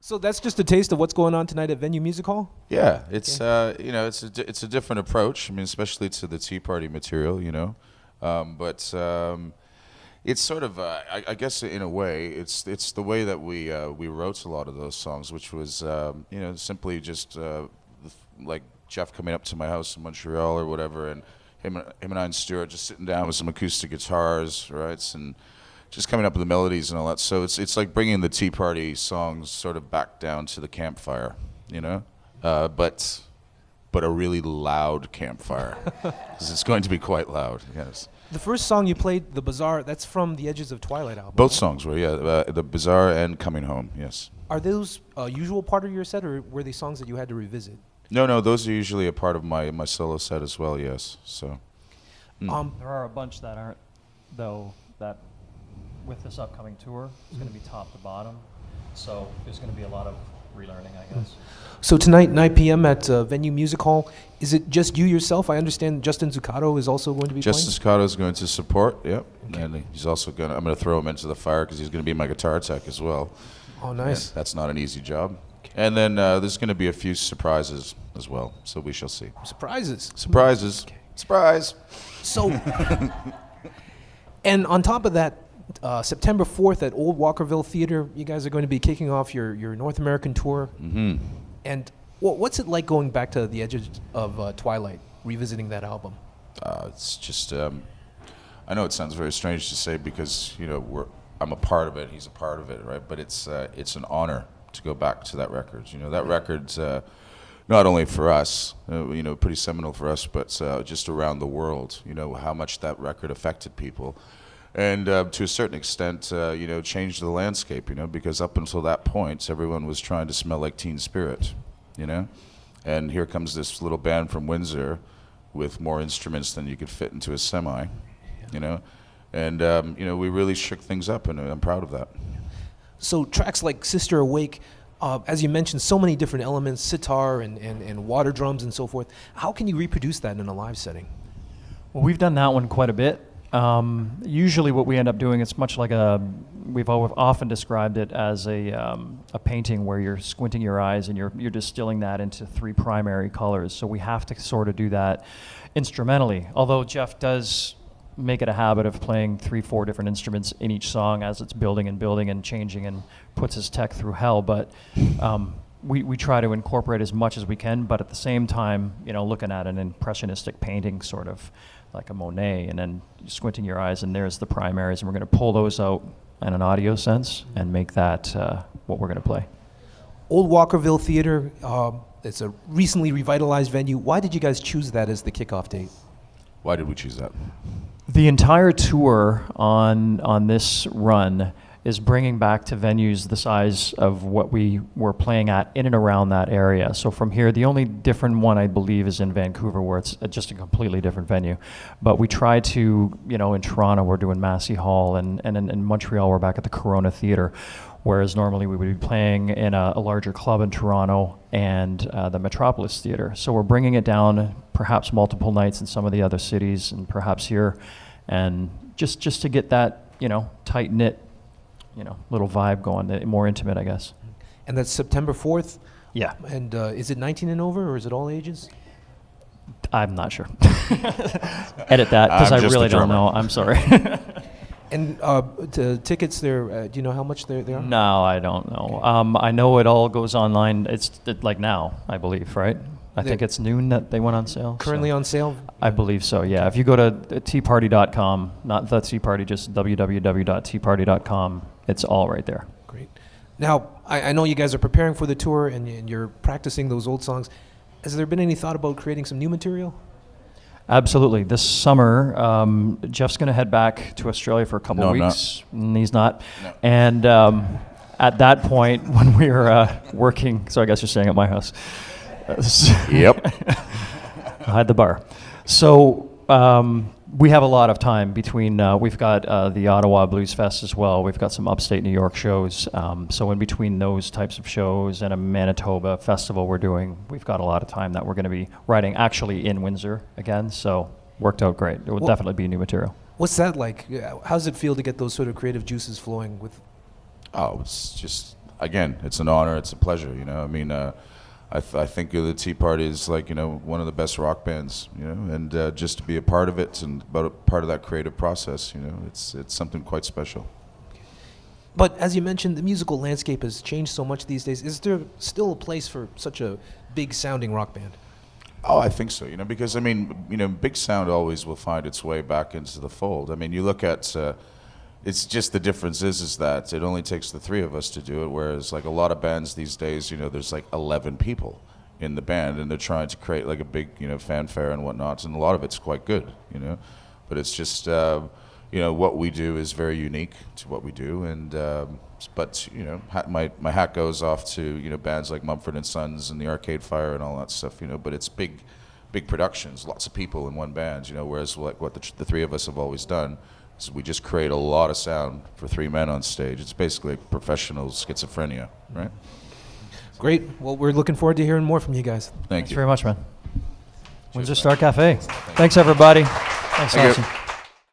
So that's just a taste of what's going on tonight at Venue Music Hall? Yeah, it's it's a different approach. I mean, especially to the Tea Party material, but it's sort of I guess in a way it's the way that we wrote a lot of those songs, which was simply just like Jeff coming up to my house in Montreal or whatever, and him and I and Stuart just sitting down with some acoustic guitars, right, and just coming up with the melodies and all that. So it's like bringing the Tea Party songs sort of back down to the campfire, but a really loud campfire, because it's going to be quite loud. Yes. The first song you played, The Bazaar, that's from the Edges of Twilight album. Both songs were, The Bazaar and Coming Home. Yes. Are those a usual part of your set, or were they songs that you had to revisit? No, those are usually a part of my solo set as well. Yes. So. There are a bunch that aren't, though. That with this upcoming tour, it's going to be top to bottom. So there's going to be a lot of relearning, I guess. So tonight, 9 p.m. at Venue Music Hall, is it just you yourself? I understand Justin Zuccato is also going to be Justin Zuccato is going to support, yep. Okay. And he's also I'm going to throw him into the fire because he's going to be my guitar tech as well. Oh, nice. And that's not an easy job. Okay. And then there's going to be a few surprises as well, so we shall see. Surprises? Surprises. Okay. Surprise. So, and on top of that, September 4th at Old Walkerville Theater, you guys are going to be kicking off your North American tour. Mm-hmm. And what's it like going back to the Edges of Twilight, revisiting that album? It's just, I know it sounds very strange to say because, I'm a part of it, he's a part of it, right? But it's an honor to go back to that record. That record's not only for us, pretty seminal for us, but just around the world, how much that record affected people. And to a certain extent, changed the landscape, because up until that point, everyone was trying to smell like Teen Spirit, And here comes this little band from Windsor with more instruments than you could fit into a semi, And, we really shook things up, and I'm proud of that. So tracks like Sister Awake, as you mentioned, so many different elements, sitar and water drums and so forth. How can you reproduce that in a live setting? Well, we've done that one quite a bit. Usually what we end up doing, it's much like we've often described it as a painting where you're squinting your eyes and you're distilling that into three primary colors. So we have to sort of do that instrumentally. Although Jeff does make it a habit of playing 3-4 different instruments in each song as it's building and changing and puts his tech through hell. But we try to incorporate as much as we can, but at the same time, looking at an impressionistic painting sort of like a Monet, and then squinting your eyes, and there's the primaries, and we're going to pull those out in an audio sense and make that what we're going to play. Old Walkerville Theater, it's a recently revitalized venue. Why did you guys choose that as the kickoff date? Why did we choose that? The entire tour on this run is bringing back to venues the size of what we were playing at in and around that area. So from here, the only different one I believe is in Vancouver, where it's just a completely different venue. But we try to, in Toronto, we're doing Massey Hall, and in Montreal, we're back at the Corona Theatre, whereas normally we would be playing in a larger club in Toronto and the Metropolis Theatre. So we're bringing it down, perhaps multiple nights in some of the other cities, and perhaps here, and just to get that, tight-knit, little vibe going, more intimate, I guess. And that's September 4th? Yeah. And is it 19 and over, or is it all ages? I'm not sure. Edit that, because I really don't know. I'm sorry. And the tickets there, do you know how much they are? No, I don't know. I know it all goes online. It's like now, I believe, right? I think it's noon that they went on sale. Currently on sale? I believe so, yeah. If you go to teaparty.com, not the Tea Party, just www.teaparty.com, it's all right there. Great. Now, I know you guys are preparing for the tour and you're practicing those old songs. Has there been any thought about creating some new material? Absolutely. This summer, Jeff's going to head back to Australia for a couple weeks. He's not. No. And at that point, when we were working, so I guess you're staying at my house. Yep. Hide the bar. So we have a lot of time between, we've got the Ottawa Blues Fest as well. We've got some upstate New York shows. So in between those types of shows and a Manitoba festival we're doing, we've got a lot of time that we're going to be writing actually in Windsor again. So worked out great. It will definitely be new material. What's that like? How does it feel to get those sort of creative juices flowing with? Oh, it's just again, it's an honor, it's a pleasure. You know, I mean, I think the Tea Party is like, you know, one of the best rock bands. You know, and just to be a part of it and part of that creative process, you know, it's something quite special. But as you mentioned, the musical landscape has changed so much these days. Is there still a place for such a big sounding rock band? Oh, I think so. You know, because I mean, you know, big sound always will find its way back into the fold. I mean, you look at, it's just the difference is that it only takes the three of us to do it, whereas like a lot of bands these days, you know, there's like 11 people in the band, and they're trying to create like a big, you know, fanfare and whatnot, and a lot of it's quite good, you know, but it's just. You know, what we do is very unique to what we do, and but you know, my hat goes off to, you know, bands like Mumford & Sons and the Arcade Fire and all that stuff, you know. But it's big productions, lots of people in one band, you know. Whereas like what the three of us have always done is we just create a lot of sound for three men on stage. It's basically like professional schizophrenia, right? Great. Well, we're looking forward to hearing more from you guys. Thanks you very much, man. Cheers, Windsor man. Star Cafe. Thanks, everybody. Thanks, Thank Dalson. you.